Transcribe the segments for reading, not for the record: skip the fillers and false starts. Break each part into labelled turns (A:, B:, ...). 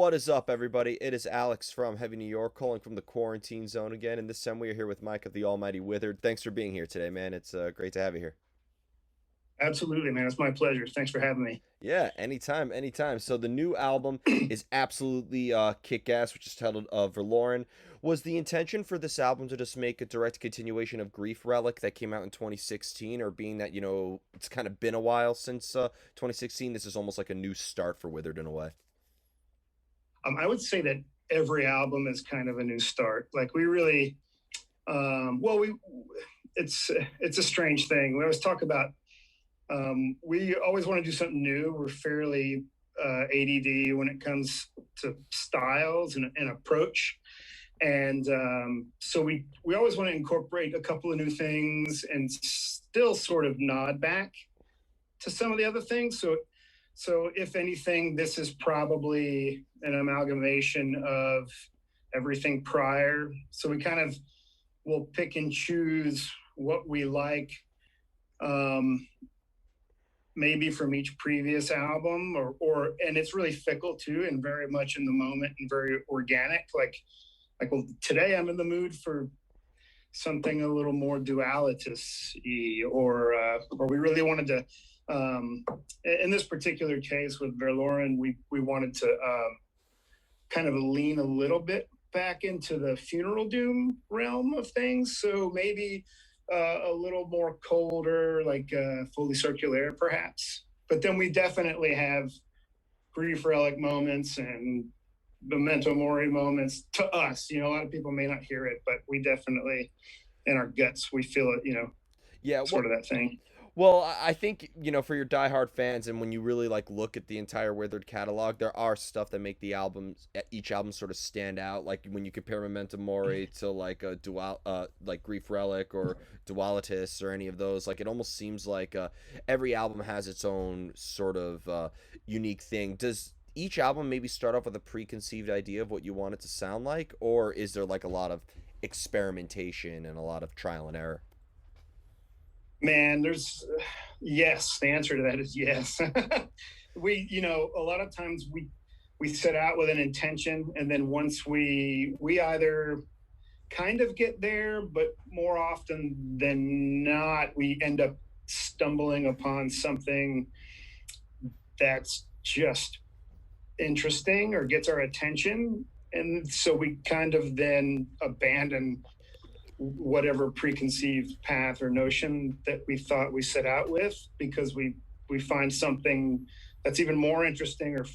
A: What is up, everybody? It is Alex from Heavy New York, calling from the quarantine zone again. And this time we are here with Mike of the Almighty Withered. Thanks for being here today, man. It's great to have you here.
B: Absolutely, man. It's my pleasure. Thanks for having me.
A: Yeah, anytime, anytime. So the new album is absolutely kick-ass, which is titled Verloren. Was the intention for this album to just make a direct continuation of Grief Relic that came out in 2016, or being that, it's kind of been a while since 2016, this is almost like a new start for Withered in a way?
B: I would say that every album is kind of a new start. Like we really, well, we it's a strange thing. We always talk about we always want to do something new. We're fairly ADD when it comes to styles and approach, and so we always want to incorporate a couple of new things and still sort of nod back to some of the other things. So if anything, this is probably an amalgamation of everything prior. So we kind of will pick and choose what we like, um, maybe from each previous album, or and it's really fickle too, and very much in the moment and very organic. Well, today I'm in the mood for something a little more dualitous-y, or we really wanted to in this particular case with Verloren, we wanted to kind of lean a little bit back into the funeral doom realm of things. So maybe a little more colder, like fully circular, perhaps. But then we definitely have grief relic moments and memento mori moments to us. A lot of people may not hear it, but we definitely, in our guts, we feel it.
A: Yeah,
B: Sort of that thing.
A: well, I think, for your diehard fans, and when you really like look at the entire Withered catalog, there are stuff that make the albums, each album sort of stand out. Like when you compare Memento Mori to like a like Grief Relic or Dualitas or any of those, like it almost seems like every album has its own sort of unique thing. Does each album maybe start off with a preconceived idea of what you want it to sound like, or is there like a lot of experimentation and a lot of trial and error?
B: Man, there's yes. The answer to that is yes. A lot of times we set out with an intention, and then once we either kind of get there, but more often than not, we end up stumbling upon something that's just interesting or gets our attention, and so we kind of then abandon whatever preconceived path or notion that we thought we set out with, because we find something that's even more interesting or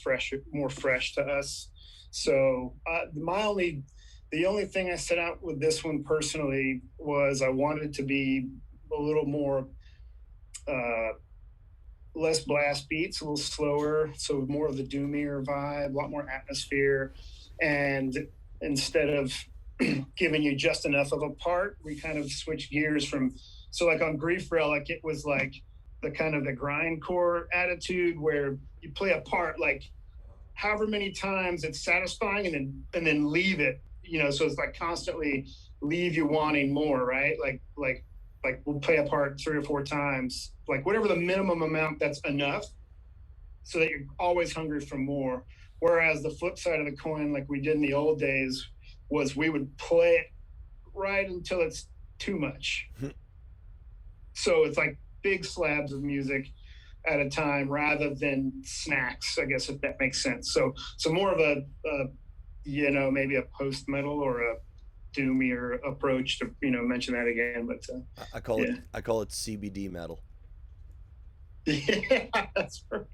B: more fresh to us. So the only thing I set out with this one personally was I wanted to be a little more uh, less blast beats, a little slower, so more of the doomier vibe, a lot more atmosphere, and instead of giving you just enough of a part, we kind of switch gears from, so like on Grief Relic, it was like the kind of the grindcore attitude where you play a part like however many times it's satisfying, and then leave it, so it's like constantly leave you wanting more, right? Like we'll play a part 3 or 4 times, like whatever the minimum amount that's enough, so that you're always hungry for more. Whereas the flip side of the coin, like we did in the old days, was we would play it right until it's too much. So it's like big slabs of music at a time rather than snacks, I guess, if that makes sense. So more of maybe a post metal or a doomier approach to mention that again. But
A: I call it
B: yeah.
A: I call it CBD metal.
B: Yeah, that's right.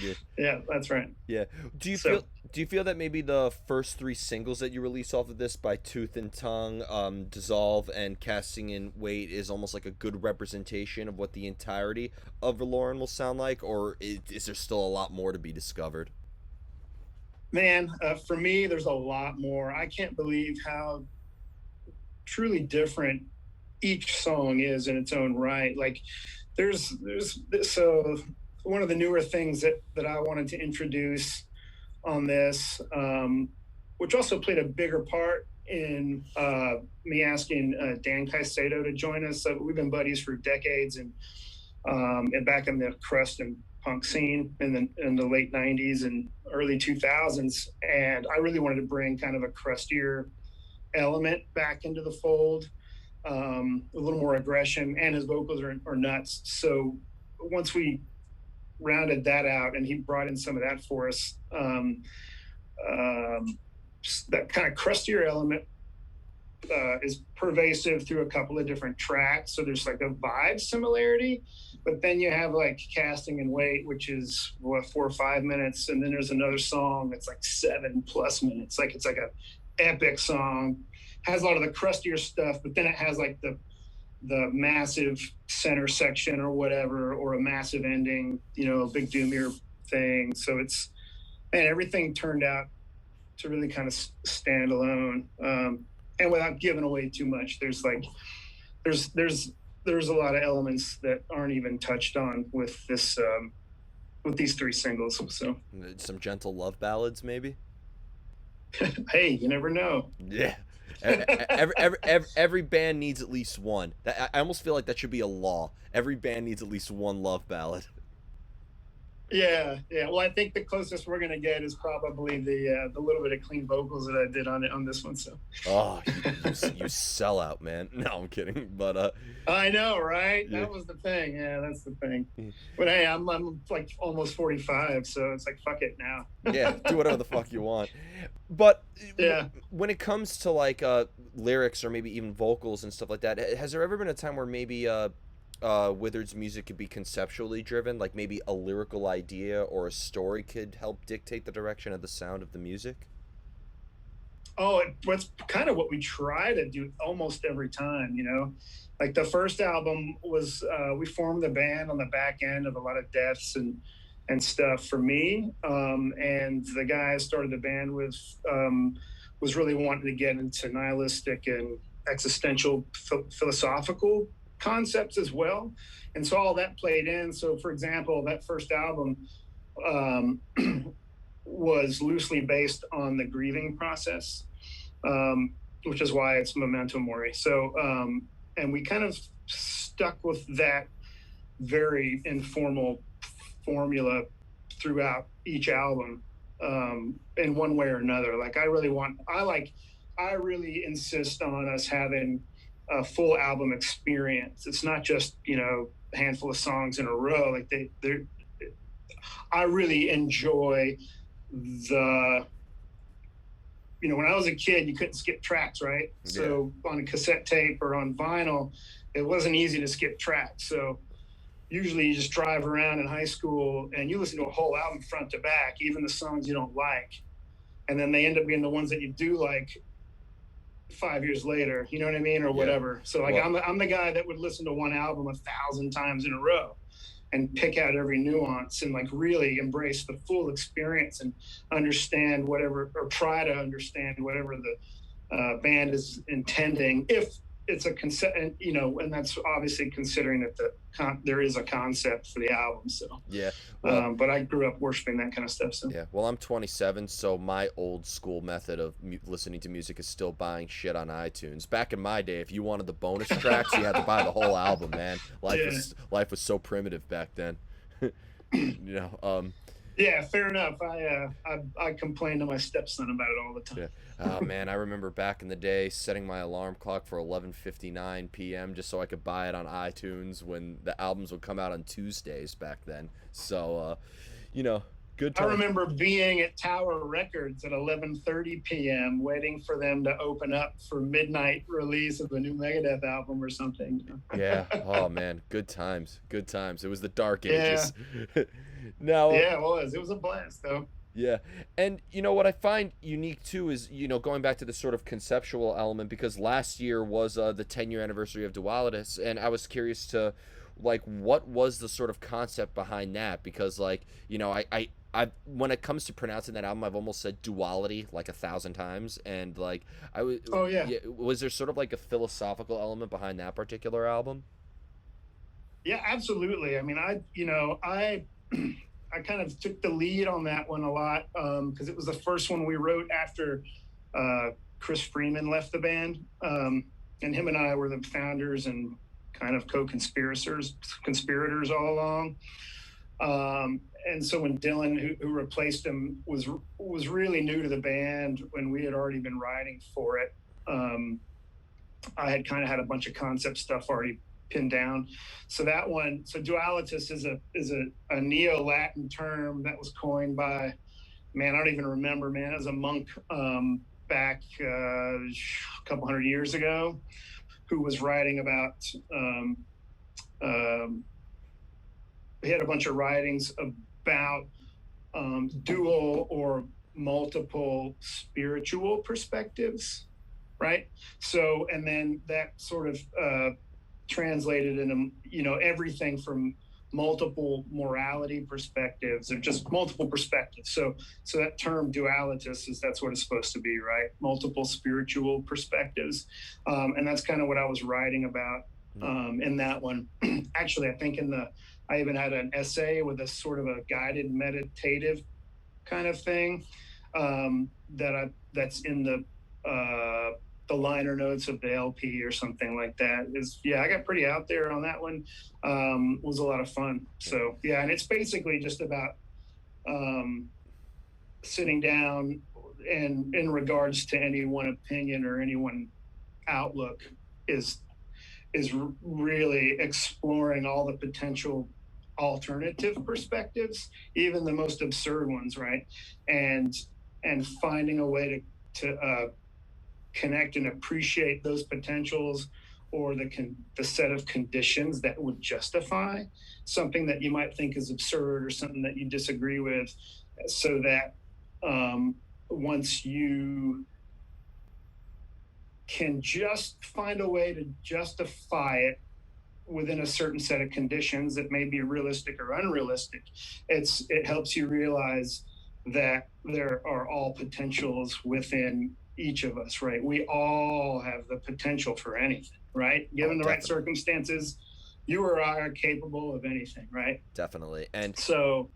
A: Yeah.
B: Yeah, that's right.
A: Yeah. Do you
B: So
A: feel do you feel that maybe the first three singles that you release off of this, by Tooth and Tongue, Dissolve, and Casting in Weight, is almost like a good representation of what the entirety of Verloren will sound like, or is there still a lot more to be discovered?
B: man, for me, there's a lot more. I can't believe how truly different each song is in its own right. Like there's so one of the newer things that I wanted to introduce on this, which also played a bigger part in me asking Dan Caicedo to join us. So we've been buddies for decades, and and back in the crust and punk scene in the late 90s and early 2000s. And I really wanted to bring kind of a crustier element back into the fold, a little more aggression, and his vocals are nuts. So once we rounded that out and he brought in some of that for us, that kind of crustier element is pervasive through a couple of different tracks. So there's like a vibe similarity, but then you have like Casting and Wait, which is 4 or 5 minutes. And then there's another song that's like 7+ minutes. Like it's like a epic song, has a lot of the crustier stuff, but then it has like the massive center section or whatever, or a massive ending, you know, a big doomier thing. So it's, man, everything turned out to really kind of stand alone. And without giving away too much, there's a lot of elements that aren't even touched on with this, with these 3 singles. So
A: some gentle love ballads, maybe.
B: Hey, you never know.
A: Yeah. Every band needs at least one. I almost feel like that should be a law. Every band needs at least one love ballad.
B: Yeah. Well, I think the closest we're gonna get is probably the little bit of clean vocals that I did on this one. So.
A: Oh, you sell out, man. No, I'm kidding. But
B: I know, right?
A: Yeah.
B: That was the thing. Yeah, that's the thing. But hey, I'm like almost 45, so it's like fuck it now.
A: Yeah, do whatever the fuck you want. But
B: yeah,
A: when it comes to like lyrics or maybe even vocals and stuff like that, has there ever been a time where maybe Withered's music could be conceptually driven, like maybe a lyrical idea or a story could help dictate the direction of the sound of the music?
B: Oh, it's kind of what we try to do almost every time, you know. Like the first album was, we formed the band on the back end of a lot of deaths and stuff for me. And the guy I started the band with was really wanting to get into nihilistic and existential philosophical concepts as well. And so all that played in. So for example, that first album was loosely based on the grieving process, which is why it's Memento Mori. So, and we kind of stuck with that very informal formula throughout each album, in one way or another. Like I really insist on us having a full album experience. It's not just, you know, a handful of songs in a row. Like I really enjoy the, you know, when I was a kid, you couldn't skip tracks, right? Yeah. So on a cassette tape or on vinyl, it wasn't easy to skip tracks. So usually you just drive around in high school and you listen to a whole album front to back, even the songs you don't like. And then they end up being the ones that you do like 5 years later, you know what I mean? Or whatever. So like, well, I'm the guy that would listen to one album 1,000 times in a row and pick out every nuance and like really embrace the full experience and understand whatever, or try to understand whatever the band is intending, if it's a concept, you know, and that's obviously considering that there is a concept for the album. So
A: yeah, well,
B: but I grew up worshiping that kind of stuff. So
A: yeah, well, I'm 27, so my old school method of listening to music is still buying shit on iTunes. Back in my day, if you wanted the bonus tracks, you had to buy the whole album, man. Life was so primitive back then. You know.
B: Yeah, fair enough. I complain to my stepson about it all the time.
A: Yeah. Oh man, I remember back in the day setting my alarm clock for 11:59 p.m. just so I could buy it on iTunes when the albums would come out on Tuesdays back then. So, you know, good time.
B: I remember being at Tower Records at 11:30 p.m. waiting for them to open up for midnight release of a new Megadeth album or something.
A: Yeah. Oh man, good times. Good times. It was the dark ages.
B: Yeah.
A: Now,
B: yeah, it was. It was a blast, though.
A: Yeah. And, you know, what I find unique, too, is, you know, going back to the sort of conceptual element, because last year was the 10-year anniversary of Dualitas, and I was curious to, like, what was the sort of concept behind that? Because, like, you know, I when it comes to pronouncing that album, I've almost said duality like 1,000 times, and, like,
B: Oh, yeah.
A: Was there sort of, like, a philosophical element behind that particular album?
B: Yeah, absolutely. I mean, I kind of took the lead on that one a lot because it was the first one we wrote after Chris Freeman left the band. And him and I were the founders and kind of conspirators all along. And so when Dylan, who replaced him, was really new to the band when we had already been writing for it, I had kind of had a bunch of concept stuff already pinned down. So that one, so dualitas is a Neo-Latin term that was coined by, man, I don't even remember, man. It was a monk back a couple hundred years ago who was writing about. He had a bunch of writings about dual or multiple spiritual perspectives, right? So, and then that sort of translated into, everything from multiple morality perspectives, or just multiple perspectives. So that term dualitas that's what it's supposed to be, right? Multiple spiritual perspectives. And that's kind of what I was writing about in that one. Actually, I think I even had an essay with a sort of a guided meditative kind of thing that's in the liner notes of the LP or something like that. I got pretty out there on that one. Was a lot of fun. So yeah, and it's basically just about sitting down and in regards to any one opinion or any one outlook is really exploring all the potential alternative perspectives, even the most absurd ones, right? And finding a way to connect and appreciate those potentials, or the set of conditions that would justify something that you might think is absurd or something that you disagree with, so that once you can just find a way to justify it within a certain set of conditions that may be realistic or unrealistic, it helps you realize that there are all potentials within each of us, right? We all have the potential for anything, right? Given the right circumstances, you or I are capable of anything, right?
A: Definitely. And
B: so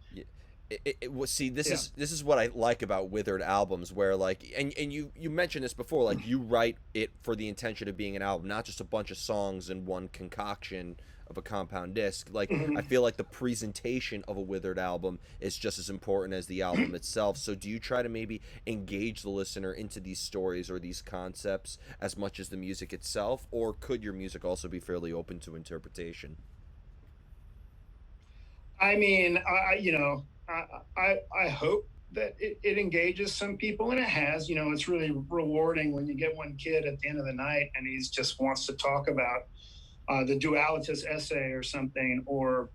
A: see, this is what I like about Withered albums, where like, and you mentioned this before, like you write it for the intention of being an album, not just a bunch of songs in one concoction of a compound disc. Like, I feel like the presentation of a Withered album is just as important as the album itself. So do you try to maybe engage the listener into these stories or these concepts as much as the music itself, or could your music also be fairly open to interpretation?
B: I mean, I hope that it engages some people, and it has. It's really rewarding when you get one kid at the end of the night and he just wants to talk about the dualitas essay or something, or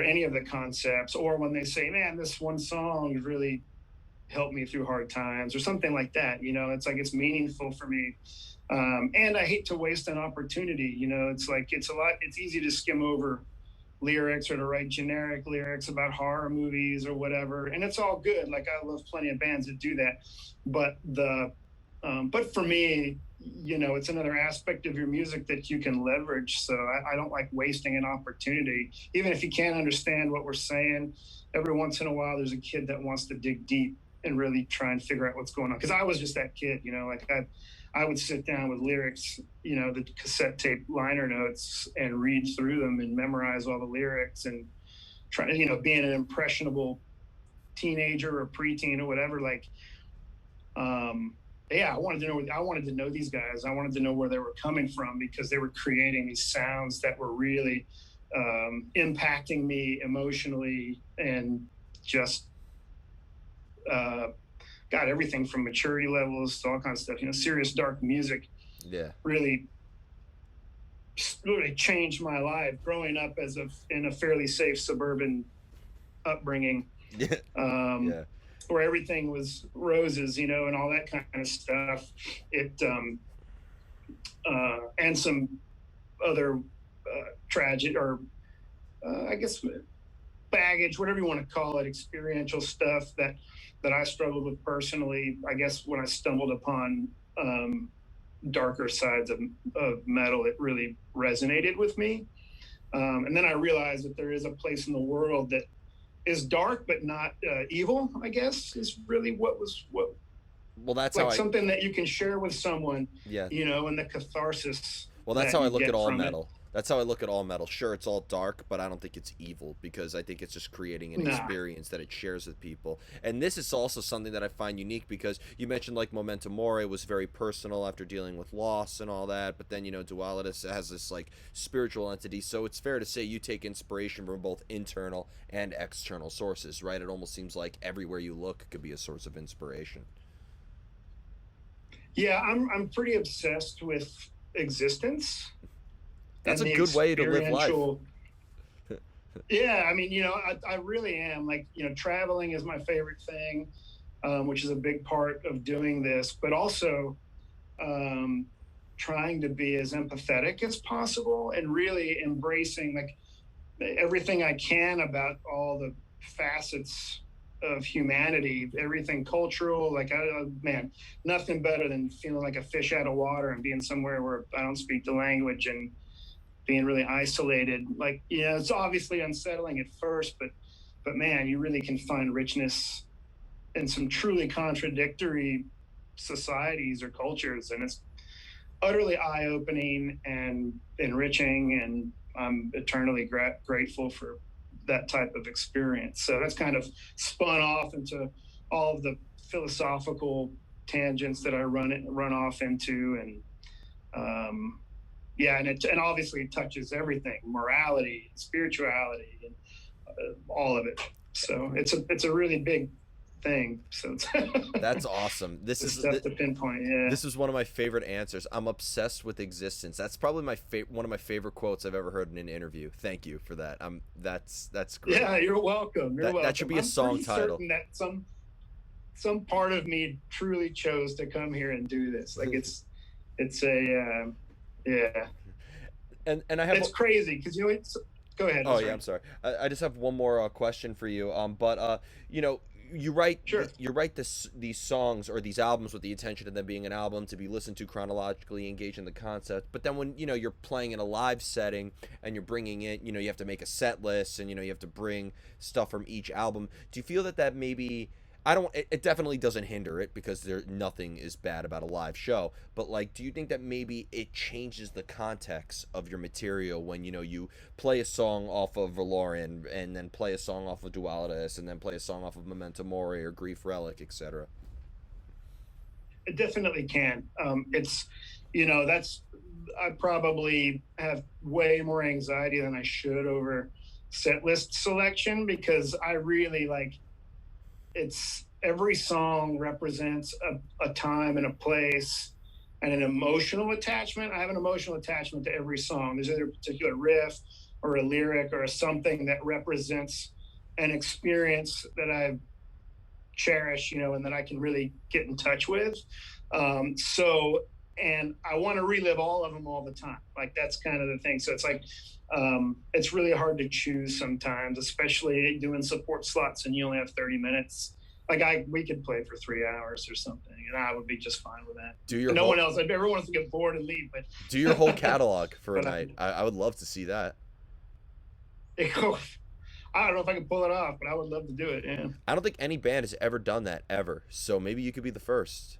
B: any of the concepts, or when they say, man, this one song really helped me through hard times, or something like that. It's like, it's meaningful for me. And I hate to waste an opportunity. It's like, it's easy to skim over lyrics or to write generic lyrics about horror movies or whatever, and it's all good. Like, I love plenty of bands that do that, but but for me, it's another aspect of your music that you can leverage. So I don't like wasting an opportunity. Even if you can't understand what we're saying, every once in a while there's a kid that wants to dig deep and really try and figure out what's going on. Because I was just that kid, like I would sit down with lyrics, the cassette tape liner notes, and read through them and memorize all the lyrics, and try, being an impressionable teenager or preteen or whatever, like, I wanted to know these guys. I wanted to know where they were coming from, because they were creating these sounds that were really impacting me emotionally, and just got everything from maturity levels to all kinds of stuff. Serious dark music.
A: Yeah.
B: Really changed my life growing up in a fairly safe suburban upbringing.
A: Yeah. Yeah.
B: Where everything was roses, and all that kind of stuff. And some other tragic, or I guess baggage, whatever you want to call it, experiential stuff that I struggled with personally. I guess when I stumbled upon darker sides of metal, it really resonated with me. And then I realized that there is a place in the world that is dark but not evil, I guess, is really what
A: well, that's
B: like
A: how
B: something that you can share with someone.
A: Yeah.
B: And the catharsis
A: Well, that's
B: that
A: how I
B: you
A: look at
B: get
A: all
B: from it.
A: metal. That's how I look at all metal. Sure, it's all dark, but I don't think it's evil because I think it's just creating an
B: Nah.
A: experience that it shares with people. And this is also something that I find unique because you mentioned like Memento Mori was very personal after dealing with loss and all that, but then Dualitas has this like spiritual entity. So it's fair to say you take inspiration from both internal and external sources, right? It almost seems like everywhere you look could be a source of inspiration.
B: Yeah, I'm pretty obsessed with existence
A: That's
B: and
A: a
B: the
A: good way to live life.
B: experiential. Yeah, I mean, I really am like, traveling is my favorite thing, which is a big part of doing this, but also um, trying to be as empathetic as possible and really embracing like everything I can about all the facets of humanity, everything cultural. Like, man, nothing better than feeling like a fish out of water and being somewhere where I don't speak the language and being really isolated. Like, it's obviously unsettling at first, but man, you really can find richness in some truly contradictory societies or cultures, and it's utterly eye-opening and enriching, and I'm eternally grateful for that type of experience. So that's kind of spun off into all of the philosophical tangents that I run off into, and yeah, and obviously it touches everything: morality, spirituality, and all of it. So it's a really big thing. So it's
A: That's awesome. This
B: it's
A: is
B: tough to pinpoint. Yeah.
A: this is one of my favorite answers. I'm obsessed with existence. That's probably one of my favorite quotes I've ever heard in an interview. Thank you for that. That's great.
B: Yeah, you're welcome. You're welcome.
A: That should be a
B: I'm
A: song
B: pretty
A: title.
B: certain that some part of me truly chose to come here and do this. Like it's a yeah.
A: And I have
B: It's crazy because it's. Go ahead.
A: Oh yeah, I'm sorry. I just have one more question for you. But you write
B: Sure.
A: you write these songs or these albums with the intention of them being an album to be listened to chronologically, engage in the concept. But then when you're playing in a live setting and you're bringing in, you have to make a set list and you have to bring stuff from each album. Do you feel that maybe I don't. It definitely doesn't hinder it because nothing is bad about a live show. But like, do you think that maybe it changes the context of your material when you play a song off of Verloren and then play a song off of Dualitas and then play a song off of Memento Mori or Grief Relic, etc.
B: It definitely can. It's that's I probably have way more anxiety than I should over set list selection because I really like. It's every song represents a time and a place and an emotional attachment. I have an emotional attachment to every song. There's either a particular riff or a lyric or something that represents an experience that I cherish, and that I can really get in touch with. And I want to relive all of them all the time. Like that's kind of the thing. So it's like, it's really hard to choose sometimes, especially doing support slots and you only have 30 minutes. Like we could play for 3 hours or something, and I would be just fine with that. One else. Everyone wants to get bored and leave, but
A: do your whole catalog for a night. I would love to see that.
B: I don't know if I can pull it off, but I would love to do it. Yeah.
A: I don't think any band has ever done that ever. So maybe you could be the first.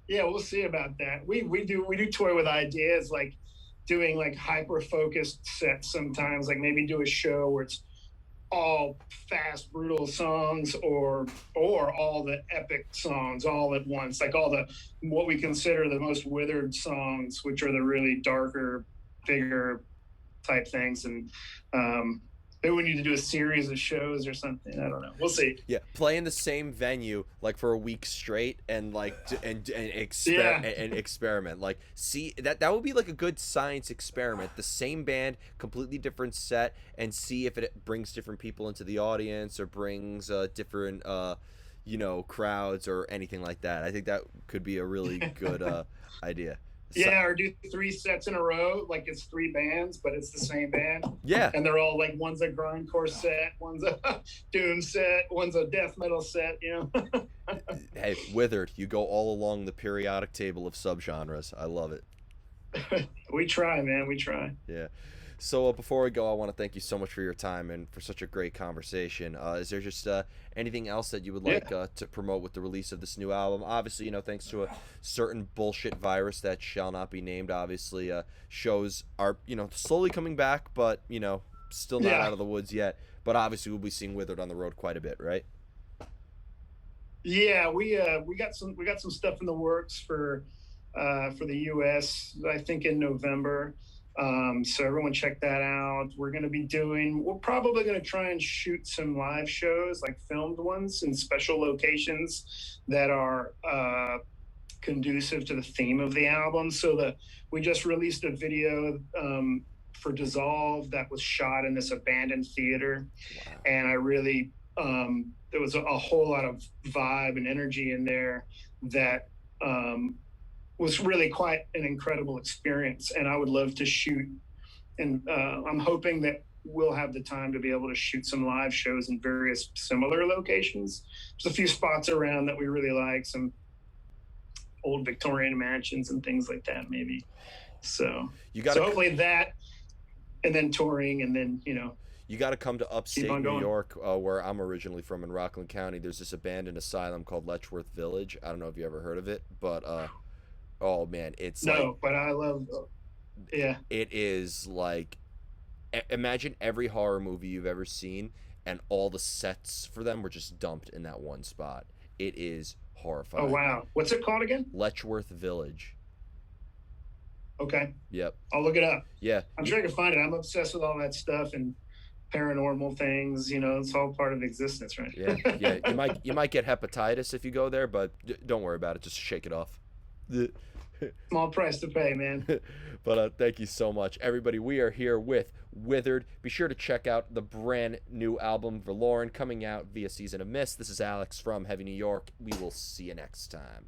B: Yeah, we'll see about that. We do toy with ideas like doing like hyper focused sets sometimes, like maybe do a show where it's all fast brutal songs or all the epic songs all at once, like all the what we consider the most withered songs, which are the really darker, bigger type things. And maybe we need to do a series of shows or something. I don't know. We'll see.
A: Yeah, play in the same venue like for a week straight and like and experiment. Like, see that would be like a good science experiment. The same band, completely different set, and see if it brings different people into the audience or brings different crowds or anything like that. I think that could be a really good idea.
B: Yeah, or do 3 sets in a row, like it's 3 bands, but it's the same band.
A: Yeah.
B: And they're all like, one's a grindcore set, one's a doom set, one's a death metal set,
A: Hey, Withered, you go all along the periodic table of subgenres. I love it.
B: We try, man. We try.
A: Yeah. So before we go, I want to thank you so much for your time and for such a great conversation. Is there just anything else that you would like
B: Yeah.
A: to promote with the release of this new album? Obviously, thanks to a certain bullshit virus that shall not be named, obviously, shows are slowly coming back, but still not
B: Yeah.
A: out of the woods yet. But obviously, we'll be seeing Withered on the road quite a bit, right?
B: Yeah, we got some stuff in the works for the US, I think in November. So everyone check that out. We're probably going to try and shoot some live shows, like filmed ones in special locations that are conducive to the theme of the album. We just released a video for Dissolve that was shot in this abandoned theater.
A: Wow.
B: And I really, there was a whole lot of vibe and energy in there that was really quite an incredible experience. And I would love to shoot. And I'm hoping that we'll have the time to be able to shoot some live shows in various similar locations. There's a few spots around that we really like, some old Victorian mansions and things like that, maybe. So,
A: So
B: hopefully that, and then touring, and then
A: you got to come to upstate New
B: going.
A: York, where I'm originally from in Rockland County. There's this abandoned asylum called Letchworth Village. I don't know if you ever heard of it, but oh man, it's
B: no, but I love. Yeah.
A: It is like, imagine every horror movie you've ever seen, and all the sets for them were just dumped in that one spot. It is horrifying.
B: Oh wow, what's it called again?
A: Letchworth Village.
B: Okay.
A: Yep.
B: I'll look it up.
A: Yeah.
B: I'm sure I can find it. I'm obsessed with all that stuff and paranormal things. It's all part of existence, right?
A: Yeah. Yeah. You might get hepatitis if you go there, but don't worry about it. Just shake it off.
B: Small price to pay, man.
A: But thank you so much, everybody. We are here with Withered. Be sure to check out the brand new album Verloren, coming out via Season of Mist. This is Alex from Heavy New York. We will see you next time.